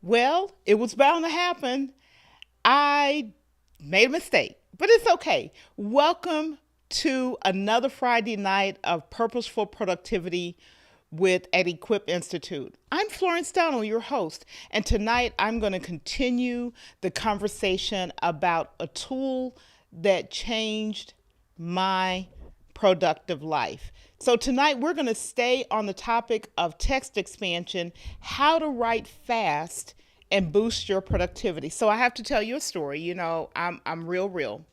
Well, it was bound to happen. I made a mistake, but it's okay. Welcome to another Friday night of Purposeful Productivity with at Equip Institute. I'm Florence Donnell, your host, and tonight I'm going to continue the conversation about a tool that changed my productive life. So tonight we're going to stay on the topic of text expansion, how to write fast and boost your productivity. So I have to tell you a story. I'm real.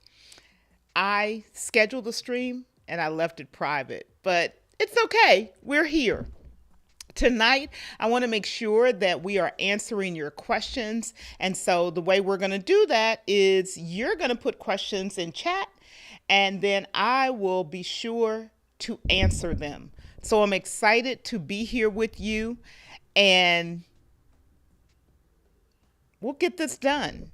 I scheduled the stream and I left it private, but it's okay. We're here. Tonight, I want to make sure that we are answering your questions. And so the way we're going to do that is you're going to put questions in chat and then I will be sure to answer them. So I'm excited to be here with you and we'll get this done.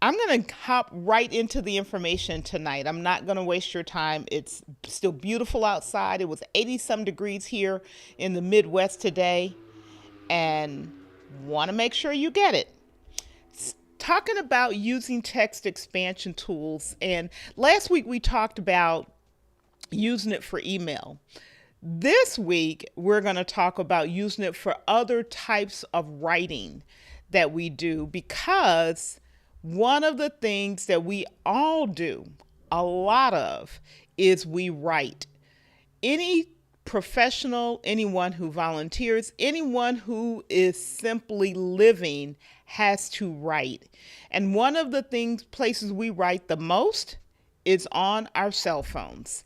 I'm going to hop right into the information tonight. I'm not going to waste your time. It's still beautiful outside. It was 80 some degrees here in the Midwest today and want to make sure you get it. Talking about using text expansion tools, and last week we talked about using it for email. This week we're going to talk about using it for other types of writing that we do, because one of the things that we all do a lot of is we write. Any professional, anyone who volunteers, anyone who is simply living has to write. And one of the places we write the most is on our cell phones.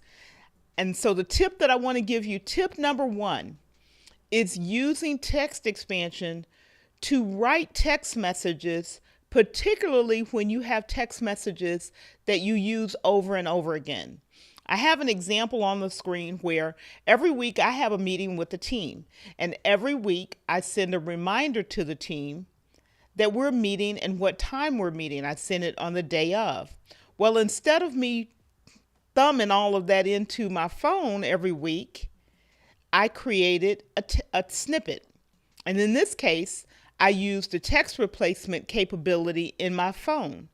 And so the tip that I want to give you, tip number one, is using text expansion to write text messages, particularly when you have text messages that you use over and over again. I have an example on the screen where every week I have a meeting with the team, and every week I send a reminder to the team that we're meeting and what time we're meeting. I send it on the day of. Well, instead of me thumbing all of that into my phone every week, I created a snippet. And in this case, I used the text replacement capability in my phone.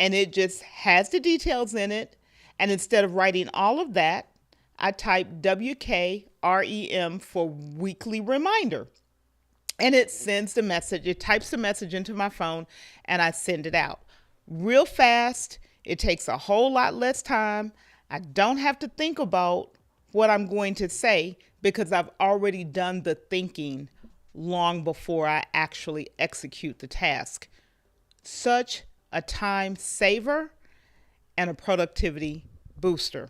And it just has the details in it. And instead of writing all of that, I type WKREM for weekly reminder. And it sends the message, it types the message into my phone, and I send it out. Real fast. It takes a whole lot less time. I don't have to think about what I'm going to say because I've already done the thinking long before I actually execute the task. Such a time saver and a productivity booster.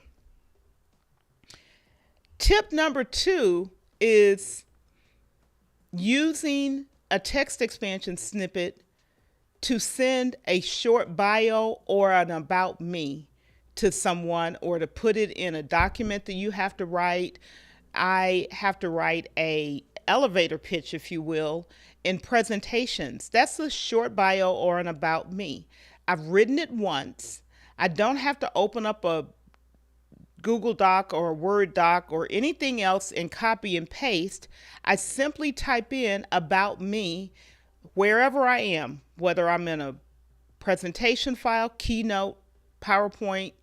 Tip number two is using a text expansion snippet to send a short bio or an about me to someone, or to put it in a document that you have to write. I have to write a elevator pitch, if you will, in presentations. That's a short bio or an about me. I've written it once. I don't have to open up a Google Doc or a Word doc or anything else and copy and paste. I simply type in about me wherever I am, whether I'm in a presentation file, Keynote, PowerPoint,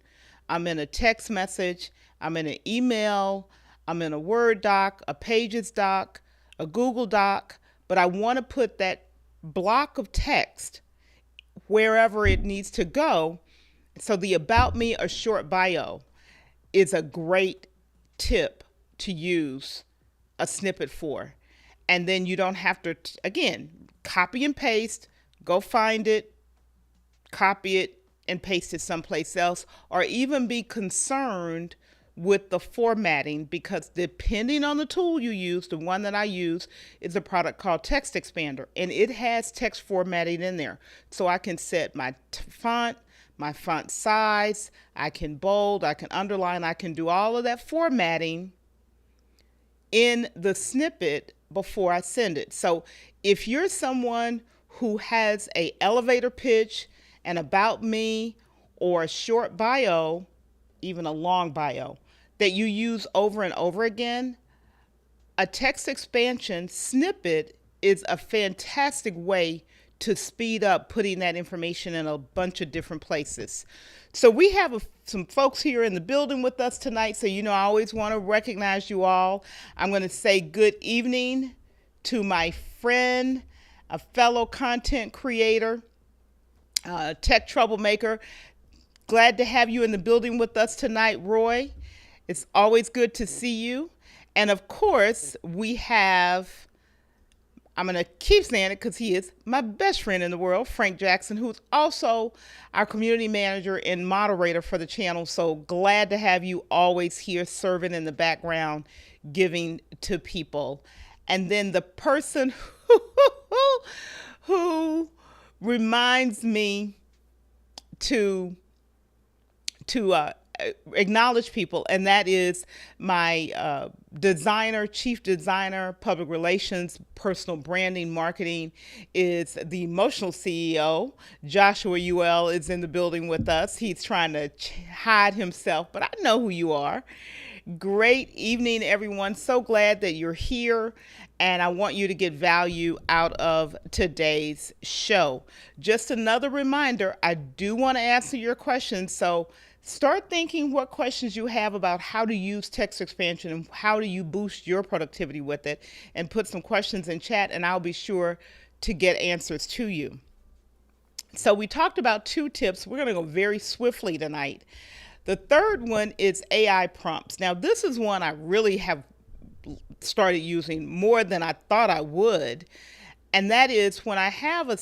I'm in a text message, I'm in an email, I'm in a Word doc, a Pages doc, a Google Doc, but I want to put that block of text wherever it needs to go. So the about me or short bio is a great tip to use a snippet for. And then you don't have to, again, copy and paste, go find it, copy it and paste it someplace else, or even be concerned with the formatting, because depending on the tool you use, the one that I use is a product called Text Expander, and it has text formatting in there. So I can set my font, my font size, I can bold, I can underline, I can do all of that formatting in the snippet before I send it. So if you're someone who has a elevator pitch, an about me, or a short bio, even a long bio, that you use over and over again, a text expansion snippet is a fantastic way to speed up putting that information in a bunch of different places. So we have some folks here in the building with us tonight. So, I always want to recognize you all. I'm going to say good evening to my friend, a fellow content creator, tech troublemaker. Glad to have you in the building with us tonight, Roy. It's always good to see you. And of course, we have, I'm going to keep saying it because he is my best friend in the world, Frank Jackson, who's also our community manager and moderator for the channel. So glad to have you always here serving in the background, giving to people. And then the person who reminds me to acknowledge people, and that is my chief designer, public relations, personal branding, marketing, is the emotional CEO. Joshua UL is in the building with us. He's trying to hide himself, but I know who you are. Great evening, everyone. So glad that you're here, and I want you to get value out of today's show. Just another reminder, I do want to answer your questions, so start thinking what questions you have about how to use text expansion and how do you boost your productivity with it, and put some questions in chat and I'll be sure to get answers to you. So we talked about 2 tips. We're going to go very swiftly tonight. The third one is AI prompts. Now this is one I really have started using more than I thought I would. And that is when I have a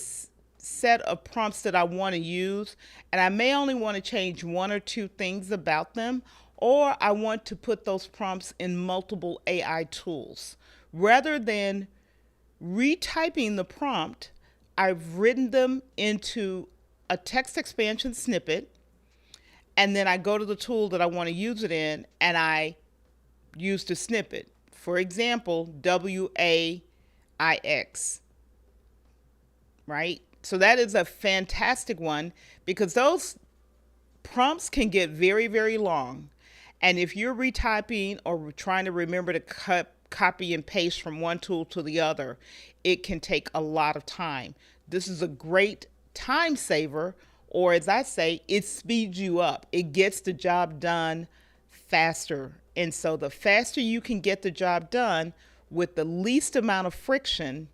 set of prompts that I want to use, and I may only want to change 1 or 2 things about them, or I want to put those prompts in multiple AI tools. Rather than retyping the prompt, I've written them into a text expansion snippet, and then I go to the tool that I want to use it in, and I use the snippet. For example, WAIX, right? So that is a fantastic one because those prompts can get very, very long. And if you're retyping or trying to remember to copy and paste from one tool to the other, it can take a lot of time. This is a great time saver, or as I say, it speeds you up. It gets the job done faster. And so the faster you can get the job done with the least amount of friction,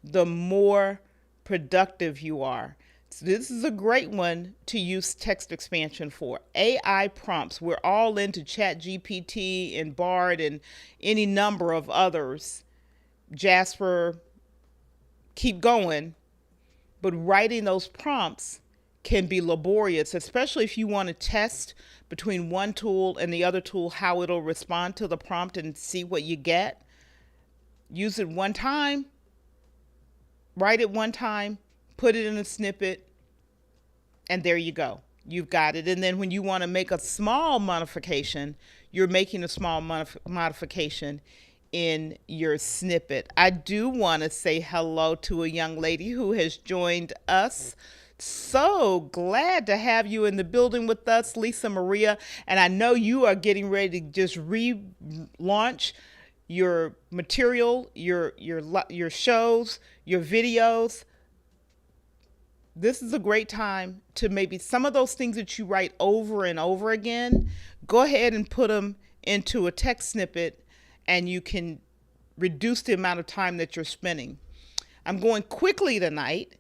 the more productive you are. So this is a great one to use text expansion for. AI prompts. We're all into ChatGPT and Bard and any number of others. Jasper, keep going. But writing those prompts can be laborious, especially if you want to test between one tool and the other tool how it'll respond to the prompt and see what you get. Use it one time. Write it one time, put it in a snippet, and there you go. You've got it. And then when you want to make a small modification, you're making a small modification in your snippet. I do want to say hello to a young lady who has joined us. So glad to have you in the building with us, Lisa Maria. And I know you are getting ready to just relaunch your material, your shows, your videos. This is a great time to maybe some of those things that you write over and over again, go ahead and put them into a text snippet and you can reduce the amount of time that you're spending. I'm going quickly tonight.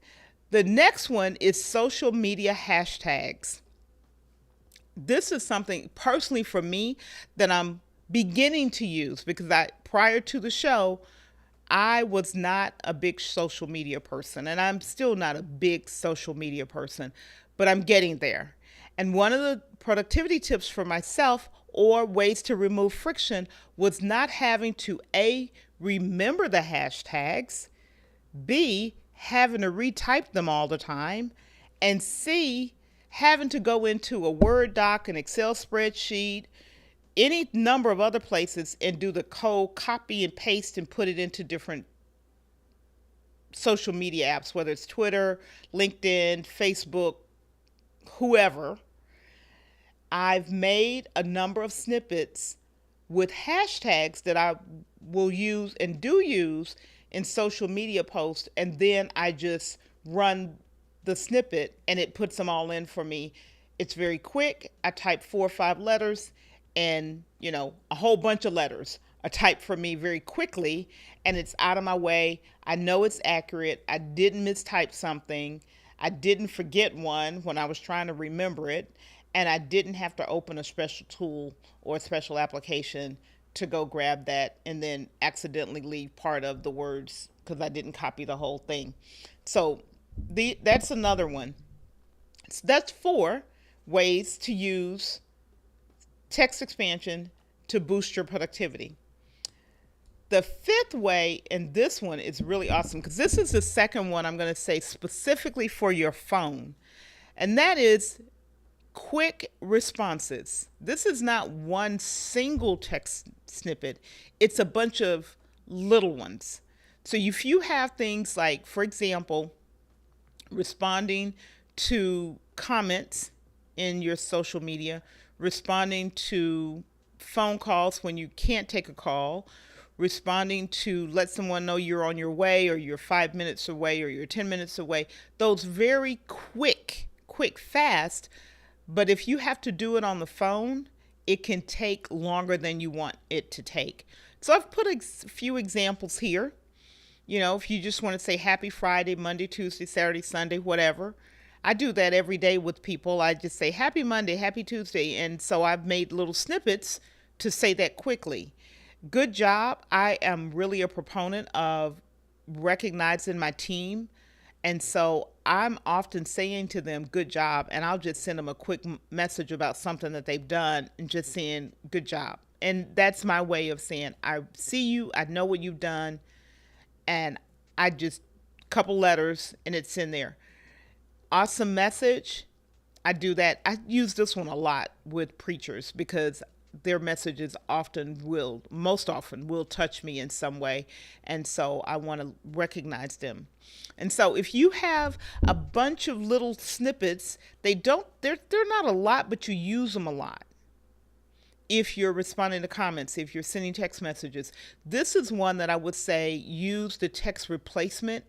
The next one is social media hashtags. This is something personally for me that I'm beginning to use because prior to the show, I was not a big social media person, and I'm still not a big social media person, but I'm getting there. And one of the productivity tips for myself or ways to remove friction was not having to A, remember the hashtags, B, having to retype them all the time, and C, having to go into a Word doc, an Excel spreadsheet, any number of other places and do the code, copy and paste and put it into different social media apps, whether it's Twitter, LinkedIn, Facebook, whoever. I've made a number of snippets with hashtags that I will use and do use in social media posts, and then I just run the snippet and it puts them all in for me. It's very quick. I type 4 or 5 letters, and a whole bunch of letters are typed for me very quickly, and it's out of my way. I know it's accurate. I didn't mistype something. I didn't forget one when I was trying to remember it, and I didn't have to open a special tool or a special application to go grab that and then accidentally leave part of the words because I didn't copy the whole thing. So that's another one. So that's 4 ways to use text expansion to boost your productivity. The 5th way, and this one is really awesome because this is the second one I'm going to say specifically for your phone, and that is quick responses. This is not one single text snippet, it's a bunch of little ones. So if you have things like, for example, responding to comments in your social media, responding to phone calls when you can't take a call, responding to let someone know you're on your way, or you're 5 minutes away, or you're 10 minutes away, those very quick, fast. But if you have to do it on the phone, it can take longer than you want it to take. So I've put a few examples here. If you just want to say happy Friday, Monday, Tuesday, Saturday, Sunday, whatever. I do that every day with people. I just say happy Monday, happy Tuesday. And so I've made little snippets to say that quickly. Good job. I am really a proponent of recognizing my team. And so I'm often saying to them, good job. And I'll just send them a quick message about something that they've done and just saying, good job. And that's my way of saying, I see you, I know what you've done. And I just, couple letters, and it's in there. Awesome message. I do that. I use this one a lot with preachers because their messages most often will touch me in some way. And so I want to recognize them. And so if you have a bunch of little snippets, they're not a lot, but you use them a lot. If you're responding to comments, if you're sending text messages, this is one that I would say use the text replacement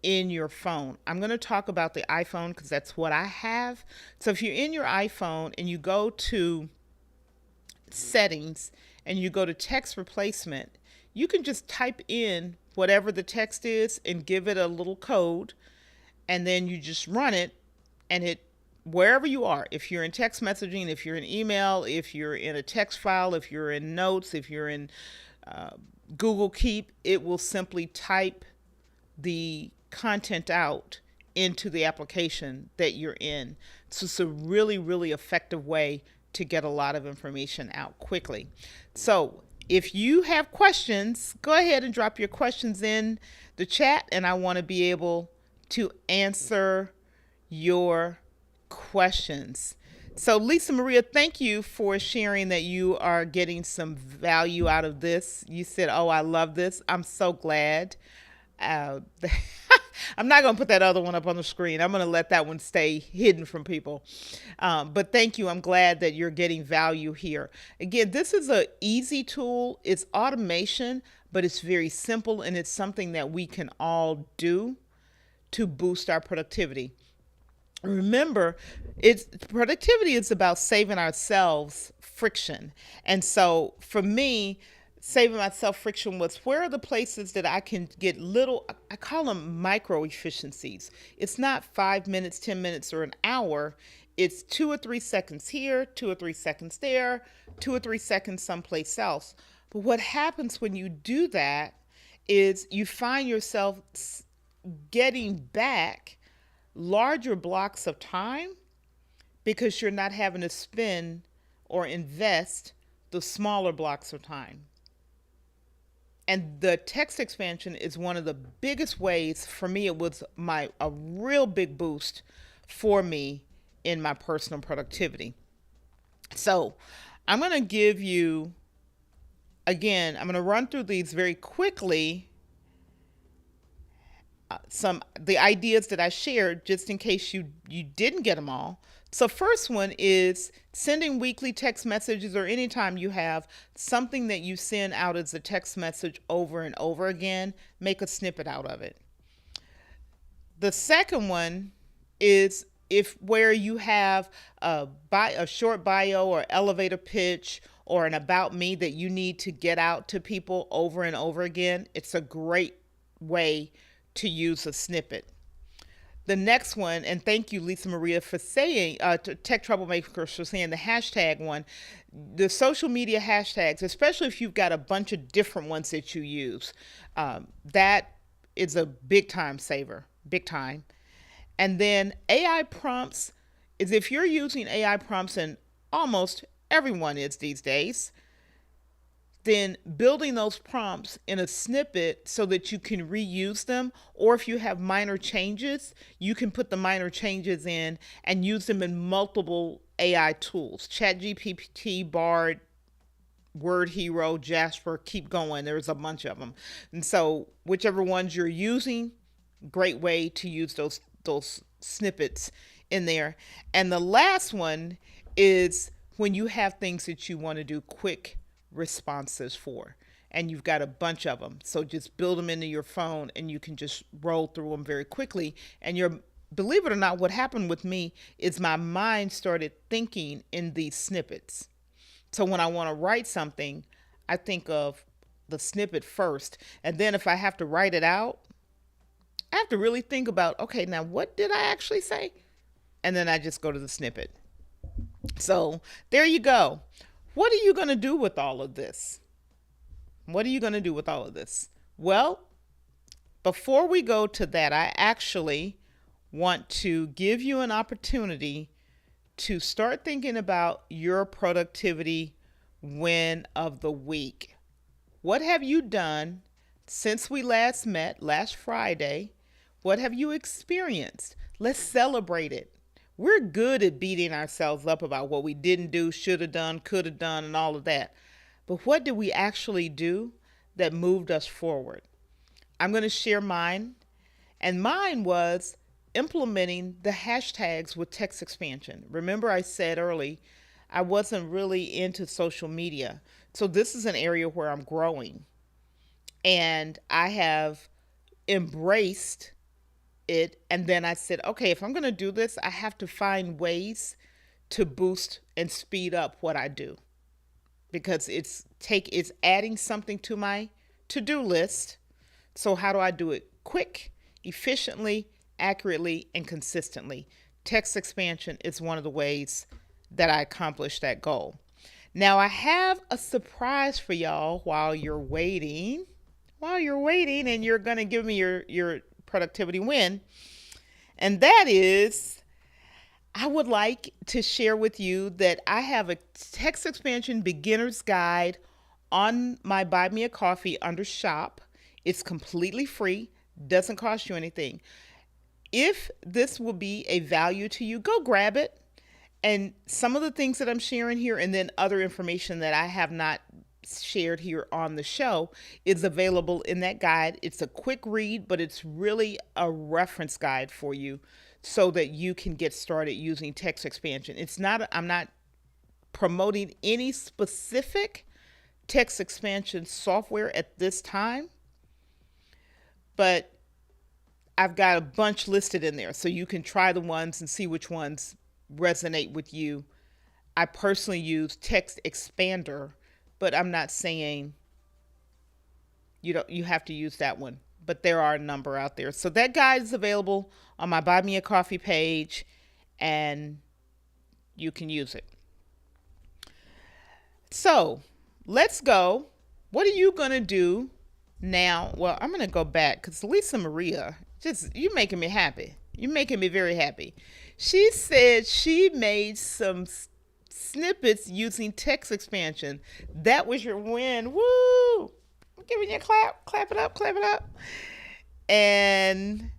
in your phone. I'm going to talk about the iPhone because that's what I have. So if you're in your iPhone and you go to settings and you go to text replacement, you can just type in whatever the text is and give it a little code, and then you just run it, and it, wherever you are, if you're in text messaging, if you're in email, if you're in a text file, if you're in notes, if you're in Google Keep, it will simply type the content out into the application that you're in. So it's a really, really effective way to get a lot of information out quickly. So if you have questions, go ahead and drop your questions in the chat, and I want to be able to answer your questions. So Lisa Maria, thank you for sharing that you are getting some value out of this. You said, oh, I love this. I'm so glad. I'm not going to put that other one up on the screen. I'm going to let that one stay hidden from people. But thank you. I'm glad that you're getting value here. Again, this is an easy tool. It's automation, but it's very simple, and it's something that we can all do to boost our productivity. Remember, productivity is about saving ourselves friction. And so for me, saving myself friction was, where are the places that I can get little, I call them micro efficiencies. It's not 5 minutes, 10 minutes, or an hour. It's 2 or 3 seconds here, 2 or 3 seconds there, 2 or 3 seconds someplace else. But what happens when you do that is you find yourself getting back larger blocks of time because you're not having to spend or invest the smaller blocks of time. And the text expansion is one of the biggest ways. For me, it was a real big boost for me in my personal productivity. So I'm going to give you, again, I'm going to run through these very quickly, the ideas that I shared, just in case you didn't get them all. So first one is sending weekly text messages, or anytime you have something that you send out as a text message over and over again, make a snippet out of it. The second one is if where you have a short bio or elevator pitch or an about me that you need to get out to people over and over again, it's a great way to use a snippet. The next one, and thank you, Lisa Maria, for saying, to Tech Troublemakers, for saying the hashtag one. The social media hashtags, especially if you've got a bunch of different ones that you use, that is a big time saver, big time. And then AI prompts is if you're using AI prompts, and almost everyone is these days, then building those prompts in a snippet so that you can reuse them, or if you have minor changes, you can put the minor changes in and use them in multiple AI tools. ChatGPT, Bard, Word Hero, Jasper, keep going. There's a bunch of them. And so whichever ones you're using, great way to use those snippets in there. And the last one is when you have things that you want to do quick responses for, and you've got a bunch of them, so just build them into your phone and you can just roll through them very quickly. And believe it or not, what happened with me is my mind started thinking in these snippets. So when I want to write something, I think of the snippet first, and then if I have to write it out, I have to really think about, okay, now what did I actually say? And then I just go to the snippet. So there you go. What are you going to do with all of this? What are you going to do with all of this? Well, before we go to that, I actually want to give you an opportunity to start thinking about your productivity win of the week. What have you done since we last met last Friday? What have you experienced? Let's celebrate it. We're good at beating ourselves up about what we didn't do, should have done, could have done, and all of that. But what did we actually do that moved us forward? I'm going to share mine. And mine was implementing the hashtags with text expansion. Remember, I said early, I wasn't really into social media. So this is an area where I'm growing. And I have embraced it, and then I said, okay, if I'm going to do this, I have to find ways to boost and speed up what I do, because it's adding something to my to-do list. So how do I do it quick, efficiently, accurately, and consistently? Text expansion is one of the ways that I accomplish that goal. Now I have a surprise for y'all while you're waiting, and you're going to give me your productivity win. And that is, I would like to share with you that I have a text expansion beginner's guide on my Buy Me a Coffee under shop. It's completely free, doesn't cost you anything. If this will be a value to you, go grab it. And some of the things that I'm sharing here, and then other information that I have not shared here on the show, is available in that guide. It's a quick read, but it's really a reference guide for you so that you can get started using text expansion. I'm not promoting any specific text expansion software at this time, but I've got a bunch listed in there, so you can try the ones and see which ones resonate with you. I personally use Text Expander, but I'm not saying you have to use that one, but there are a number out there. So that guide is available on my Buy Me a Coffee page, and you can use it. So let's go. What are you going to do now? Well, I'm going to go back because Lisa Maria, you're making me happy. You're making me very happy. She said she made some snippets using text expansion. That was your win. Woo! I'm giving you a clap. Clap it up. Clap it up. And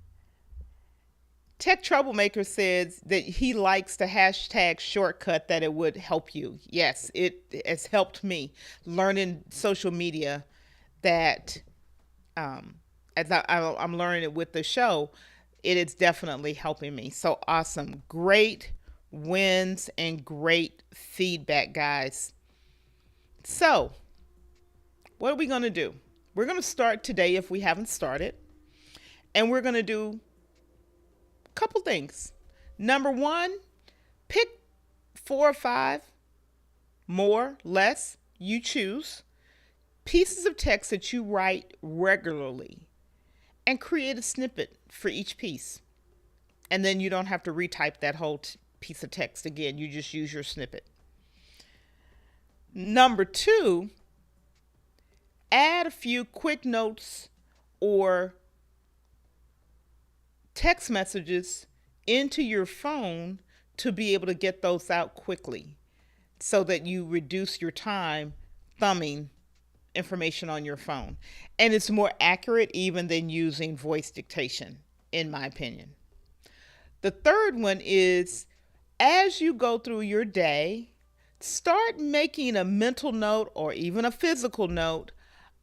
Tech Troublemaker says that he likes the hashtag shortcut, that it would help you. Yes, it has helped me learning social media, that as I'm learning it with the show, it is definitely helping me. So awesome. Great wins and great feedback, guys. So, what are we going to do? We're going to start today if we haven't started. And we're going to do a couple things. Number one, pick 4 or 5, more, less, you choose, pieces of text that you write regularly and create a snippet for each piece. And then you don't have to retype that whole piece of text again. You just use your snippet. Number 2, add a few quick notes or text messages into your phone to be able to get those out quickly so that you reduce your time thumbing information on your phone. And it's more accurate even than using voice dictation, in my opinion. The third one is, as you go through your day, start making a mental note or even a physical note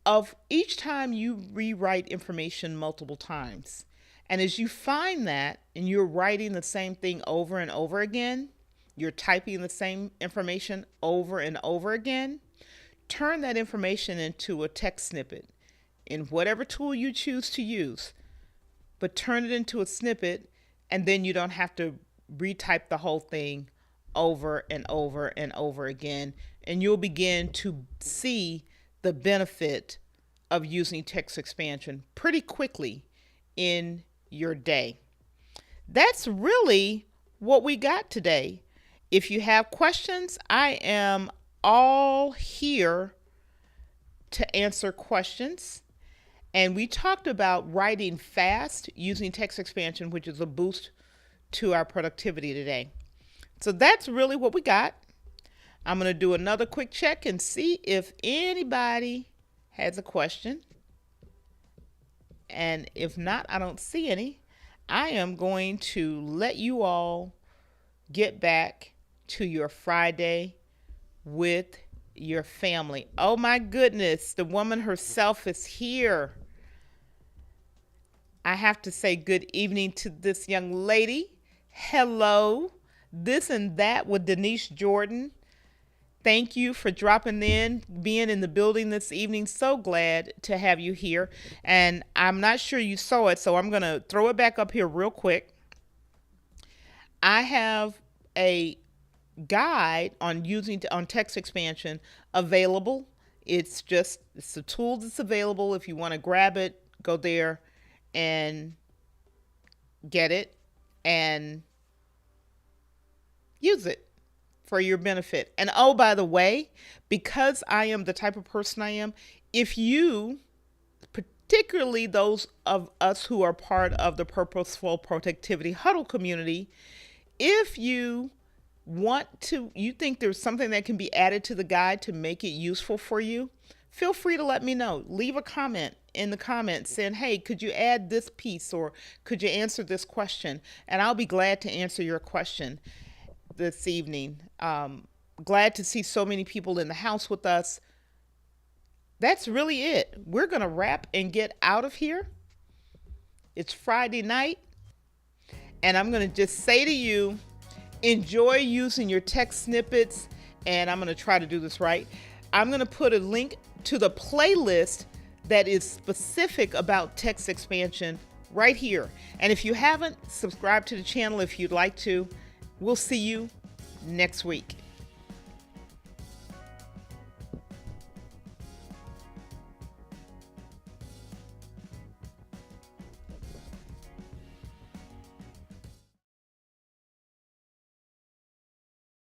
of each time you rewrite information multiple times. And as you find that and you're writing the same thing over and over again, you're typing the same information over and over again, turn that information into a text snippet in whatever tool you choose to use, but turn it into a snippet, and then you don't have to retype the whole thing over and over and over again, and you'll begin to see the benefit of using text expansion pretty quickly in your day. That's really what we got today. If you have questions, I am all here to answer questions. And we talked about writing fast using text expansion, which is a boost to our productivity today. So that's really what we got. I'm going to do another quick check and see if anybody has a question. And if not, I don't see any. I am going to let you all get back to your Friday with your family. Oh my goodness, the woman herself is here. I have to say good evening to this young lady. Hello, this and that with Denise Jordan. Thank you for dropping in, being in the building this evening. So glad to have you here. And I'm not sure you saw it, so I'm going to throw it back up here real quick. I have a guide on text expansion available. It's a tool that's available. If you want to grab it, go there and get it and use it for your benefit. And oh, by the way, because I am the type of person I am, if you, particularly those of us who are part of the Purposeful Productivity Huddle community, if you think there's something that can be added to the guide to make it useful for you, feel free to let me know. Leave a comment in the comments saying, hey, could you add this piece or could you answer this question? And I'll be glad to answer your question this evening. Glad to see so many people in the house with us. That's really it. We're going to wrap and get out of here. It's Friday night. And I'm going to just say to you, enjoy using your text snippets. And I'm going to try to do this right. I'm going to put a link to the playlist that is specific about text expansion right here. And if you haven't, subscribe to the channel if you'd like to. We'll see you next week.